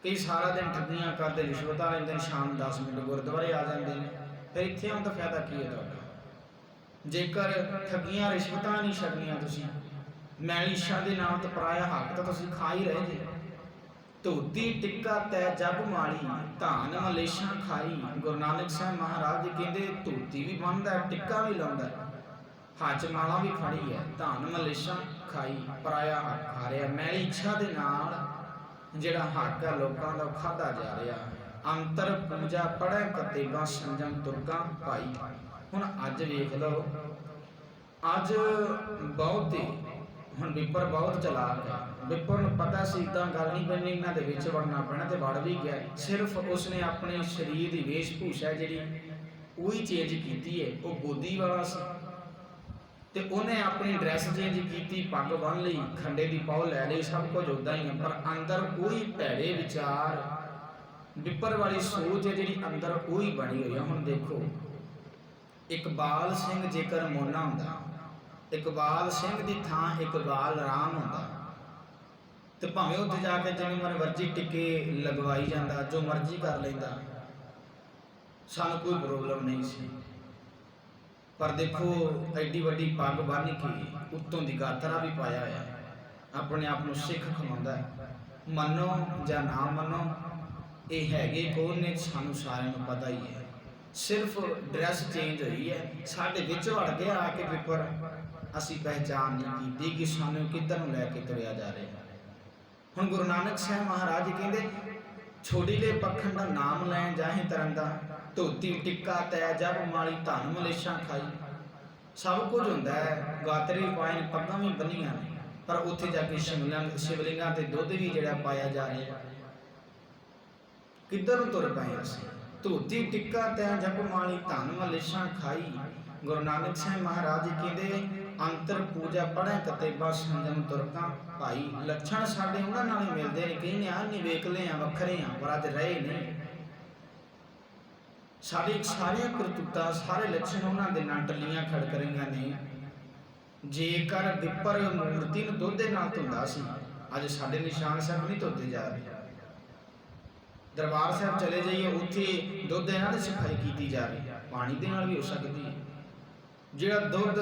Speaker 1: ਕਈ ਸਾਰਾ ਦਿਨ ਠੱਗੀਆਂ ਕਰਦੇ, ਰਿਸ਼ਵਤਾਂ ਲੈਂਦੇ ਨੇ, ਸ਼ਾਮ 10 ਮਿੰਟ ਗੁਰਦੁਆਰੇ ਆ ਜਾਂਦੇ ਨੇ। ਫਿਰ ਇੱਥੇ ਆਉਣ ਦਾ ਫਾਇਦਾ ਕੀ ਹੈ ਤੁਹਾਡਾ? ਜੇਕਰ ਠੱਗੀਆਂ ਰਿਸ਼ਵਤਾਂ ਨਹੀਂ ਛੱਡਣੀਆਂ, ਤੁਸੀਂ ਮੈਲੀ ਇੱਛਾ ਦੇ ਨਾਮ ਤੇ ਪਰਾਇਆ ਹੱਕ ਤਾਂ ਤੁਸੀਂ ਖਾ ਹੀ ਰਹੇ ਜੇ। ਧੋਤੀ ਟਿੱਕਾ ਤੈ ਜਪ ਮਾਲੀ ਧਨ ਮਲੇਸ਼ਾਂ ਖਾਈ। ਗੁਰੂ ਨਾਨਕ ਸਾਹਿਬ ਮਹਾਰਾਜ ਜੀ ਕਹਿੰਦੇ ਧੋਤੀ ਵੀ ਬੰਨ੍ਹਦਾ, ਟਿੱਕਾ ਵੀ ਲਾਉਂਦਾ, हथ च माला भी फड़ी है, धन मलेशा खाई, पराया हक खा रहा, मैली इच्छा के नाल जिहड़ा हक है लोगों का खाधा जा रहा। अंतर पूजा पढ़े कतेबा संजम तुरका पाई। हुण अज वेख लो, अज बहुत ही हुण विपर बहुत चलाक है। विपर नूं पता सी इदां गल नहीं बननी, इन्हां दे विच वड़ना पैना, ते वड़ भी गया। सिर्फ उसने अपने शरीर की वेशभूषा जिहड़ी ਉਹੀ चेंज की है, वो बोधी वाला सी ते उन्हें अपनी ड्रैस चेंज की, पग बन ली, खंडे की पौ लै ली, सब कुछ उदा ही है। पर अंदर कोई भैड़े विचार विपर वाली सोच है जी अंदर कोई बनी हुई है। हुण देखो, इकबाल सिंह जेकर मोना हुंदा, इकबाल सिंह की थां इकबाल राम हुंदा, तो भावें उत्थे जाके जिन्हें मन मर्जी टिके लगवाई जाता, जो मर्जी कर लेंदा, सानू कोई प्रॉब्लम नहीं सी। पर देखो एडी वड्डी पग बन के उत्तों की गातरा भी पाया है, अपने आप को सिख खमाउंदा है। मनो या ना मनो, ये हैगे कौन ने सानू सारिਆਂ ਨੂੰ पता ही है। सिर्फ ड्रैस चेंज हुई है, साडे विच वड़ गया आके विपर, असी पहचान नहीं की कि सानू किधर नूं लैके तुरिया जा रहा है। हुण गुरु नानक साहब महाराज कहते, छोड़ी ले पखंड नाम लैं जाहि तरंदा, धोती टिक्का तै जब माली, धन मलेशा खाई। सब कुछ होंदा है, गातरे पाए, पग्गां भी बनिया, पर उत्थे जाके शिवलिंगां ते दुध भी जिहड़ा पाया जा रहा है। किधर तुर पए असीं, धोती टिक्का तै जब माली, धन मलेशा खाई। गुरु नानक साहब महाराज कहते, अंतर पूजा पढ़े कतेबा संजम तुरका भाई। लक्षण साडे उन्हां नाल ही मिलदे ने, कई ने निवेकले आ, वखरे आ, पर अज रहे नहीं। साडी सारियां करतूतां, सारे लक्षण उन्हां दे नाल टल्लियां खड़क रहीआं ने। जेकर विपर मूर्ति नूं दुध दे नाल धुंदा सी, अज साडे निशान साहब नहीं धोते जा रहे। दरबार साहब चले जाइए, उत्थे दुध दे नाल सफाई कीती जा रही, पानी दे नाल भी हो सकदी है। जिहड़ा दुध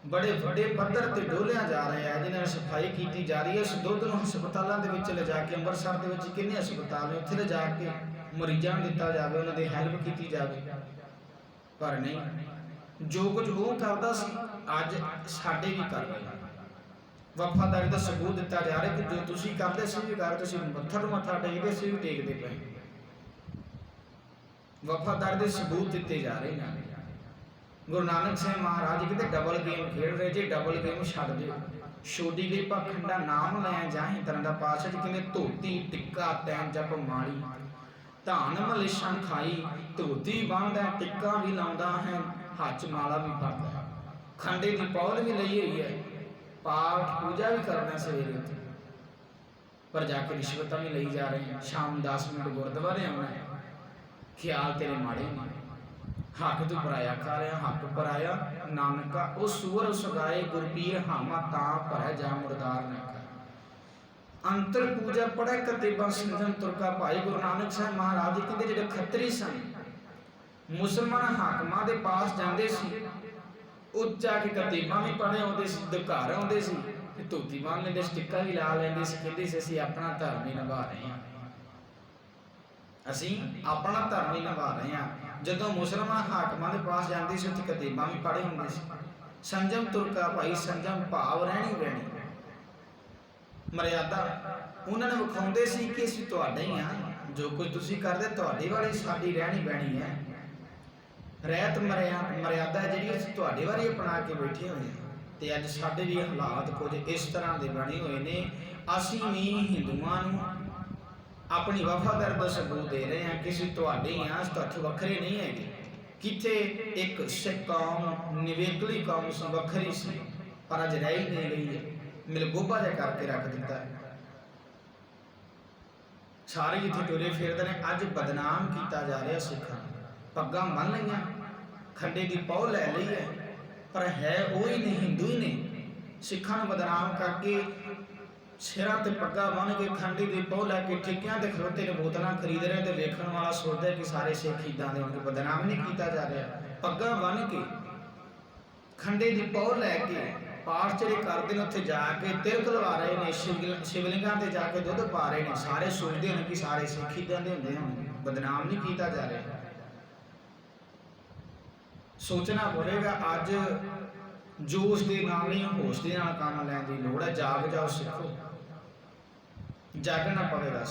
Speaker 1: बड़े वड्डे पद्धर ते डोलिया जा रहा है, जिन्हें सफाई की जा रही है, उस दुध को हस्पतालों के विच ले जाके, अंमृतसर के विच किन्ने हस्पताल ने, उत्थे ले जाके मरीजों को दिता जाए, उन्होंने हैल्प की जाए। पर नहीं, जो कुछ वो करता सी अज साडे भी कर रहे। वफादारी का सबूत दिता जा रहा है कि जो तुसीं करदे सी भी कर, तुसीं मत्था तो मत्था टेकदे सी भी टेकदे पे। वफादारी के सबूत दिते जा रहे हैं। गुरु नानक साहब महाराज कहते, डबल गेम खेड रहे जी, डबल गेम छड्ड दिओ। छोड़ी गई पखंडा नाम लैं जाहि तरह का पातशाह जी कहते, धोती टिक्का तैं जप माड़ी, धन मलेशा खाई। धोती बांधदा, टिक्का भी लाउंदा है, हाथ च माला भी फड़दा है, खंडे की पौल भी लई हुई है, पाठ पूजा भी करना सवेरे, पर जाके रिश्वतां भी लई जा रहे हैं। शाम 10 मिनट गुरुद्वारे आउणा है, ख्याल तेरे माड़े नहीं, हक तू पराया खा रहा, हक पराया नानका ओ सूर सगाए, गुरपीर हामा तां भरै जा मुरदार ने। अंतर पूजा पढ़े कतेबा संजम तुरका भाई। गुरु नानक साहब महाराज कहते, जिहड़े खत्तरी सन, मुसलमान हाकमां दे पास जांदे सी, ਉਹ ਜਾ ਕੇ ਕਤੀਬਾਂ ਵੀ ਪੜ੍ਹੇ ਆਉਂਦੇ ਸੀ, ਘਰ ਆਉਂਦੇ ਸੀ ਤੇ ਧੋਤੀ ਬੰਨ ਲੈਂਦੇ ਸੀ, ਟਿੱਕਾ ਵੀ ਲਾ ਲੈਂਦੇ ਸੀ, ਕਹਿੰਦੇ ਸੀ ਅਸੀਂ ਆਪਣਾ ਧਰਮ ਹੀ ਨਿਭਾ ਰਹੇ ਹਾਂ, ਅਸੀਂ ਆਪਣਾ ਧਰਮ ਹੀ ਨਿਭਾ ਰਹੇ ਹਾਂ। ਜਦੋਂ ਮੁਸਲਮਾਨ ਹਾਕਮਾਂ ਦੇ ਪਾਸ ਜਾਂਦੇ ਸੀ, ਉੱਥੇ ਕਤੀਬਾਂ ਵੀ ਪੜ੍ਹੇ ਹੁੰਦੇ ਸੀ। ਸੰਜਮ ਤੁਰਕਾ ਭਾਈ, ਸੰਜਮ ਭਾਵ ਰਹਿਣੀ ਰਹਿਣੀ, ਮਰਿਆਦਾ ਉਹਨਾਂ ਨੂੰ ਵਿਖਾਉਂਦੇ ਸੀ ਕਿ ਅਸੀਂ ਤੁਹਾਡੇ ਹੀ ਹਾਂ, ਜੋ ਕੁਝ ਤੁਸੀਂ ਕਰਦੇ ਤੁਹਾਡੇ ਵਾਲੀ ਸਾਡੀ ਰਹਿਣੀ ਬਹਿਣੀ ਹੈ। ਰਹਿਤ ਮਰਿਆਦਾ ਜਿਹੜੀ ਅਸੀਂ ਤੁਹਾਡੇ ਵਾਲੀ ਅਪਣਾ ਕੇ ਬੈਠੇ ਹੋਏ ਹਾਂ, ਤੇ ਅੱਜ ਸਾਡੇ ਵੀ ਹਾਲਾਤ ਕੁਝ ਇਸ ਤਰ੍ਹਾਂ ਦੇ ਬਣੇ ਹੋਏ ਨੇ। ਅਸੀਂ ਵੀ ਹਿੰਦੂਆਂ ਨੂੰ ਆਪਣੀ ਵਫਾਦਾਰੀ ਦਾ ਸਬੂਤ ਦੇ ਰਹੇ ਹਾਂ ਕਿ ਅਸੀਂ ਤੁਹਾਡੇ ਹੀ ਹਾਂ, ਤੁਹਾਡੇ ਵੱਖਰੇ ਨਹੀਂ ਹੈਗੇ। ਕਿੱਥੇ ਇੱਕ ਸਿੱਖ ਕੌਮ ਨਿਵੇਕਲੀ ਕੌਮ ਸੀ, ਵੱਖਰੀ ਸੀ, ਪਰ ਅੱਜ ਰਹਿ ਹੀ ਨਹੀਂ ਗਈ ਹੈ, ਮਿਲਗੋਭਾ ਜਿਹਾ ਕਰਕੇ ਰੱਖ ਦਿੱਤਾ। ਸਾਰੇ ਜਿੱਥੇ ਟੁਰੇ ਫਿਰਦੇ ਨੇ, ਅੱਜ ਬਦਨਾਮ ਕੀਤਾ ਜਾ ਰਿਹਾ ਸਿੱਖਾਂ। ਪੱਗਾਂ ਬੰਨ ਲਈਆਂ, ਖੰਡੇ ਦੀ ਪੌ ਲੈ ਲਈ ਹੈ, ਪਰ ਹੈ ਉਹ ਹੀ ਨੇ, ਹਿੰਦੂ ਹੀ ਨੇ। ਸਿੱਖਾਂ ਨੂੰ ਬਦਨਾਮ ਕਰਕੇ ਸਿਰਾਂ ਤੇ ਪੱਗਾਂ ਬੰਨ ਕੇ, ਖੰਡੇ ਦੀ ਪੌ ਲੈ ਕੇ ਠੇਕਿਆਂ ਤੇ ਖਲੋਤੇ ਨੇ, ਬੋਤਲਾਂ ਖਰੀਦ ਰਹੇ ਤੇ ਵੇਖਣ ਵਾਲਾ ਸੋਚਦਾ ਕਿ ਸਾਰੇ ਸਿੱਖ ਇੱਦਾਂ ਦੇ ਹੋਣਗੇ। ਬਦਨਾਮ ਨਹੀਂ ਕੀਤਾ ਜਾ ਰਿਹਾ। ਪੱਗਾਂ ਬੰਨ ਕੇ, ਖੰਡੇ ਦੀ ਪੌ ਲੈ ਕੇ ਪਾਠ ਜਿਹੜੇ ਕਰਦੇ ਨੇ, ਉੱਥੇ ਜਾ ਕੇ ਤਿਲਕ ਲਵਾ ਰਹੇ ਨੇ, ਸ਼ਿਵਲਿੰਗਾਂ ਤੇ ਜਾ ਕੇ ਦੁੱਧ ਪਾ ਰਹੇ ਨੇ। ਸਾਰੇ ਸੋਚਦੇ ਹਨ ਕਿ ਸਾਰੇ ਸਿੱਖ ਇੱਦਾਂ ਦੇ ਹੁੰਦੇ ਹੋਣਗੇ। ਬਦਨਾਮ ਨਹੀਂ ਕੀਤਾ ਜਾ ਰਿਹਾ। ਸੋਚਣਾ ਪਵੇਗਾ। ਅੱਜ ਜੋਸ਼ ਦੇ ਨਾਲ ਨਹੀਂ, ਹੋਸ਼ ਦੇ ਨਾਲ ਕੰਮ ਲੈਣ ਦੀ ਲੋੜ ਹੈ। ਜਾਗ ਜਾਓ ਸਿੱਖੋ, ਜਾਗਣਾ ਪਵੇਗਾ।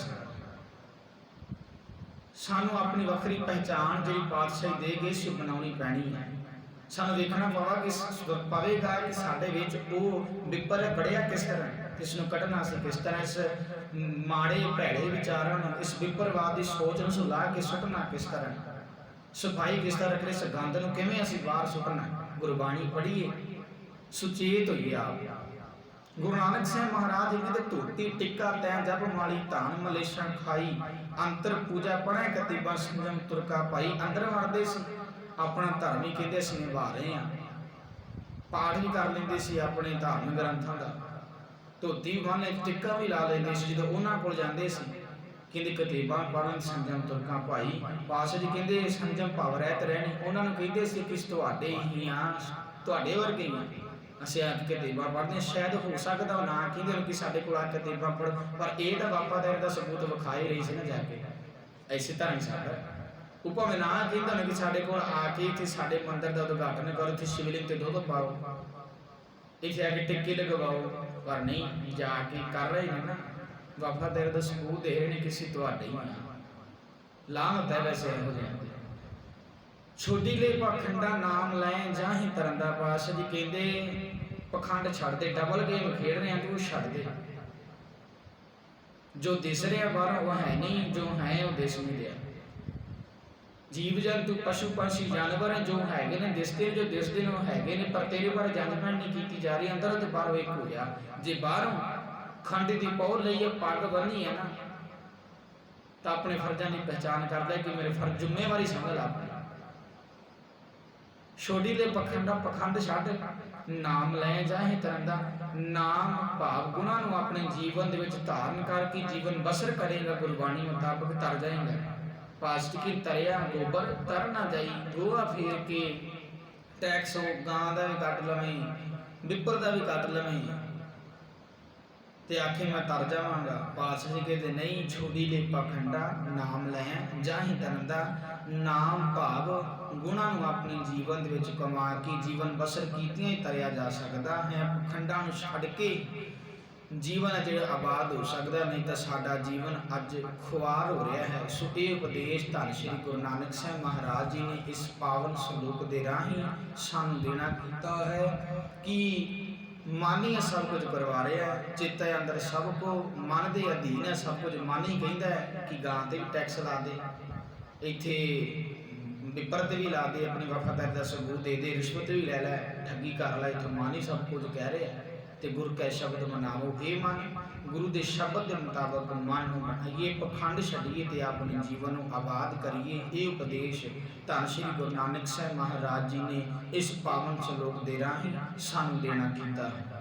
Speaker 1: ਸਾਨੂੰ ਆਪਣੀ ਵੱਖਰੀ ਪਹਿਚਾਣ ਜਿਹੜੀ ਪਾਤਸ਼ਾਹੀ ਦੇ ਗਏ ਸੀ ਬਣਾਉਣੀ ਪੈਣੀ ਹੈ। ਸਾਨੂੰ ਵੇਖਣਾ ਪਵੇਗਾ ਕਿ ਸਾਡੇ ਵਿੱਚ ਉਹ ਵਿਪਰ ਬੜਿਆ ਕਿਸ ਤਰ੍ਹਾਂ, ਇਸ ਨੂੰ ਕੱਢਣਾ ਸੀ ਕਿਸ ਤਰ੍ਹਾਂ, ਇਸ ਮਾੜੇ ਭੈੜੇ ਵਿਚਾਰਾਂ ਨੂੰ, ਇਸ ਵਿਪਰਵਾਦ ਦੀ ਸੋਚ ਨੂੰ ਸੁਲਾ ਕੇ ਸੁੱਟਣਾ ਕਿਸ ਤਰ੍ਹਾਂ, ਸਫਾਈ ਕਿਸ ਤਰ੍ਹਾਂ ਰੱਖਣੀ, ਇਸ ਗੰਦ ਨੂੰ ਕਿਵੇਂ ਅਸੀਂ ਬਾਹਰ ਸੁੱਟਣਾ। ਗੁਰਬਾਣੀ ਪੜ੍ਹੀਏ, ਸੁਚੇਤ ਹੋਈਏ ਆਪ। ਗੁਰੂ ਨਾਨਕ ਸਾਹਿਬ ਮਹਾਰਾਜ ਜੀ ਕਹਿੰਦੇ ਧੋਤੀ ਟਿੱਕਾ ਤੈਂ ਜਪ ਮਾਲੀ ਧਾਨ ਮਲੇਸ਼ਾਂ ਖਾਈ, ਅੰਤਰ ਪੂਜਾ ਪੜ੍ਹੈ ਕਤੀਬਾ ਸੰਜਮ ਤੁਰਕਾ ਪਾਈ। ਅੰਦਰ ਵੜਦੇ ਸੀ, ਆਪਣਾ ਧਰਮ ਹੀ ਕਹਿੰਦੇ ਅਸੀਂ ਨਿਭਾ ਰਹੇ ਹਾਂ, ਪਾਠ ਵੀ ਕਰ ਲੈਂਦੇ ਸੀ ਆਪਣੇ ਧਾਰਮਿਕ ਗ੍ਰੰਥਾਂ ਦਾ, ਧੋਤੀ ਬੰਨ ਇੱਕ ਟਿੱਕਾ ਵੀ ਲਾ ਲੈਂਦੇ ਸੀ। ਜਦੋਂ ਉਹਨਾਂ ਕੋਲ ਜਾਂਦੇ ਸੀ ਕਹਿੰਦੇ ਕਤੀਬਾਂ ਪੜ੍ਹਨ ਸੰਜਮ ਤੁਰਕਾਂ ਭਾਈ। ਪਾਤਸ਼ਾਹ ਜੀ ਕਹਿੰਦੇ ਸੰਜਮ ਭਾਵ ਰਹਿਤ ਰਹਿਣੀ। ਉਹਨਾਂ ਨੂੰ ਕਹਿੰਦੇ ਸੀ ਕਿ ਤੁਹਾਡੇ ਹੀ ਆ, ਤੁਹਾਡੇ ਵਰਗੇ ਹੀ ਆ, ਅਸੀਂ ਆ ਕੇ ਕਤੀਬਾਂ ਪੜ੍ਹਦੇ। ਸ਼ਾਇਦ ਹੋ ਸਕਦਾ ਉਹ ਨਾ ਕਹਿੰਦੇ ਕਿ ਸਾਡੇ ਕੋਲ ਆ ਕੇ ਕਤੀਬਾਂ ਪੜ੍ਹ, ਪਰ ਇਹ ਤਾਂ ਵਫ਼ਾਦਾਰੀ ਦਾ ਸਬੂਤ ਵਿਖਾਏ ਰਹੀ ਸੀ ਨਾ ਜਾ ਕੇ। ਇਸੇ ਤਰ੍ਹਾਂ ਹੀ ਸਾਡਾ ਉਹ ਭਾਵੇਂ ਨਾ ਕਹਿੰਦਾ ਨਾ ਕਿ ਸਾਡੇ ਕੋਲ ਆ ਕੇ ਇੱਥੇ ਸਾਡੇ ਮੰਦਿਰ ਦਾ ਉਦਘਾਟਨ ਕਰੋ, ਇੱਥੇ ਸ਼ਿਵਲਿੰਗ ਤੇ ਦੁੱਧ ਪਾਓ, ਇੱਥੇ ਆ ਕੇ ਟਿੱਕੇ ਲਗਵਾਓ, ਪਰ ਨਹੀਂ, ਜਾ ਕੇ ਕਰ ਰਹੇ ਨੇ ਨਾ, ਵਫ਼ਾਦਾਰੀ ਦਾ ਸਬੂਤ ਦੇ ਰਹੇ ਨੇ ਕਿਸੇ ਤੁਹਾਡੇ ਹੀ ਲਾਹਨਤ ਹੈ। ਵੈਸੇ ਇਹੋ ਜਿਹੇ ਛੋਟੀ ਲੈ ਪਖੰਡਾ ਨਾਮ ਲੈ ਜਾਹੀਂ ਤਰੰਦਾ। ਪਾਤਸ਼ਾਹ ਜੀ ਕਹਿੰਦੇ ਪਖੰਡ ਛੱਡ ਦੇ, ਡਬਲ ਗੇਮ ਖੇਡ ਰਹੇ ਆ ਤੂੰ ਛੱਡ ਦੇ। ਜੋ ਦਿਸ ਰਿਹਾ ਬਾਹਰ ਉਹ ਹੈ ਨਹੀਂ, ਜੋ ਹੈ ਉਹ ਦਿਸ ਨਹੀਂ ਰਿਹਾ। ਜੀਵ ਜੰਤੂ ਪਸ਼ੂ ਪੰਛੀ ਜਾਨਵਰ ਹੈ ਜੋ ਹੈਗੇ ਨੇ ਦਿਸਦੇ, ਜੋ ਦਿਸਦੇ ਨੇ ਉਹ ਹੈਗੇ ਨੇ, ਪਰ ਤੇਰੇ ਬਾਰੇ ਜੱਜਮੈਂਟ ਨਹੀਂ ਕੀਤੀ ਜਾ ਰਹੀ। ਅੰਦਰ ਤੇ ਬਾਹਰੋਂ ਇੱਕ ਹੋ ਜਾ। ਜੇ ਬਾਹਰੋਂ ਖੰਡ ਦੀ ਪੌੜ ਲਈ ਹੈ, ਪੱਗ ਬੰਨੀ ਹੈ ਨਾ, ਤਾਂ ਆਪਣੇ ਫਰਜ਼ਾਂ ਦੀ ਪਹਿਚਾਣ ਕਰਦਾ ਕਿ ਮੇਰੇ ਫਰਜ਼ ਜ਼ਿੰਮੇਵਾਰੀ ਸਮਝ ਲਾ ਆਪਣੀ। ਛੋਟੀ ਦੇ ਪਖੰਡਾ ਪਖੰਡ ਛੱਡ, ਨਾਮ ਲੈ ਜਾਹੇ ਤਰੰਦਾ। ਨਾਮ ਭਾਵ ਗੁਣਾਂ ਨੂੰ ਆਪਣੇ ਜੀਵਨ ਦੇ ਵਿੱਚ ਧਾਰਨ ਕਰਕੇ ਜੀਵਨ ਬਸਰ ਕਰੇਗਾ, ਗੁਰਬਾਣੀ ਮੁਤਾਬਕ ਤਰ ਜਾਏਗਾ। ਪਾਸਟ ਕੀ ਤਰਿਆ ਗੋਬਰ ਤਰ ਨਾ ਜਾਈ। ਗੋਹਾ ਫੇਰ ਕੇ ਟੈਕਸ ਗਾਂ ਦਾ ਵੀ ਕੱਟ ਲਵੇਂ, ਵਿਪਰ ਦਾ ਵੀ ਕੱਟ ਲਵੇਂ ਤੇ ਆਖੇ ਮੈਂ ਤਰ ਜਾਵਾਂਗਾ। ਪਾਤਸ਼ਾਹ ਜੀ ਕਹਿੰਦੇ ਨਹੀਂ, ਛੋੜੀ ਲੈ ਪਖੰਡਾ ਨਾਮ ਲੈ ਜਾਹੀ ਤਰੰਦਾ। ਨਾਮ ਭਾਵ ਗੁਣਾਂ ਨੂੰ ਆਪਣੇ ਜੀਵਨ ਦੇ ਵਿੱਚ ਕਮਾ ਕੇ ਜੀਵਨ ਬਸਰ ਕੀਤਿਆਂ ਹੀ ਤਰਿਆ ਜਾ ਸਕਦਾ ਹੈ। ਪਖੰਡਾਂ ਨੂੰ ਛੱਡ ਕੇ ਜੀਵਨ ਹੈ ਜਿਹੜਾ ਆਬਾਦ ਹੋ ਸਕਦਾ, ਨਹੀਂ ਤਾਂ ਸਾਡਾ ਜੀਵਨ ਅੱਜ ਖੁਆਰ ਹੋ ਰਿਹਾ ਹੈ। ਸੋ ਇਹ ਉਪਦੇਸ਼ ਧੰਨ ਸ਼੍ਰੀ ਗੁਰੂ ਨਾਨਕ ਸਾਹਿਬ ਮਹਾਰਾਜ ਜੀ ਨੇ ਇਸ ਪਾਵਨ ਸਲੋਕ ਦੇ ਰਾਹੀਂ ਸਾਨੂੰ ਦੇਣਾ ਕੀਤਾ ਹੈ ਕਿ ਮਨ ਹੀ ਸਭ ਕੁਝ ਕਰਵਾ ਰਿਹਾ ਹੈ। ਚਿੱਤ ਅੰਦਰ ਸਭ ਕੋ ਮਨ ਦੇ ਅਧੀਨ ਹੈ, ਸਭ ਕੁਝ ਮਨ ਹੀ ਕਹਿੰਦਾ ਹੈ ਕਿ ਗਾਂ ਤੇ ਵੀ ਟੈਕਸ ਲਾ ਦੇ, ਇੱਥੇ ਵਿਪਰ ਤੇ ਵੀ ਲਾ ਦੇ, ਆਪਣੀ ਵਫ਼ਾਦਾਰੀ ਦਾ ਸਬੂਤ ਦੇ ਦੇ, ਰਿਸ਼ਵਤ ਵੀ ਲੈ ਲੈ, ਠੱਗੀ ਕਰ ਲੈ, ਇੱਥੇ ਮਨ ਹੀ ਸਭ ਕੁਝ ਕਹਿ ਰਿਹਾ ਹੈ। ਤੇ ਗੁਰ ਕੈ ਸ਼ਬਦ ਮਨਾਵੋ, ਇਹ ਮਨ ਗੁਰੂ ਦੇ ਸ਼ਬਦ ਦੇ ਮੁਤਾਬਕ ਮਨ ਨੂੰ ਬਣਾਈਏ, ਪਖੰਡ ਛੱਡੀਏ ਤੇ ਆਪਣੇ ਜੀਵਨ ਨੂੰ ਆਬਾਦ ਕਰੀਏ। ਇਹ ਉਪਦੇਸ਼ ਧੰਨ ਸ਼੍ਰੀ ਗੁਰੂ ਨਾਨਕ ਸਾਹਿਬ ਮਹਾਰਾਜ ਜੀ ਨੇ ਇਸ ਪਾਵਨ ਸਲੋਕ ਦੇ ਰਾਹੀਂ ਸਾਨੂੰ ਦੇਣਾ ਕੀਤਾ ਹੈ।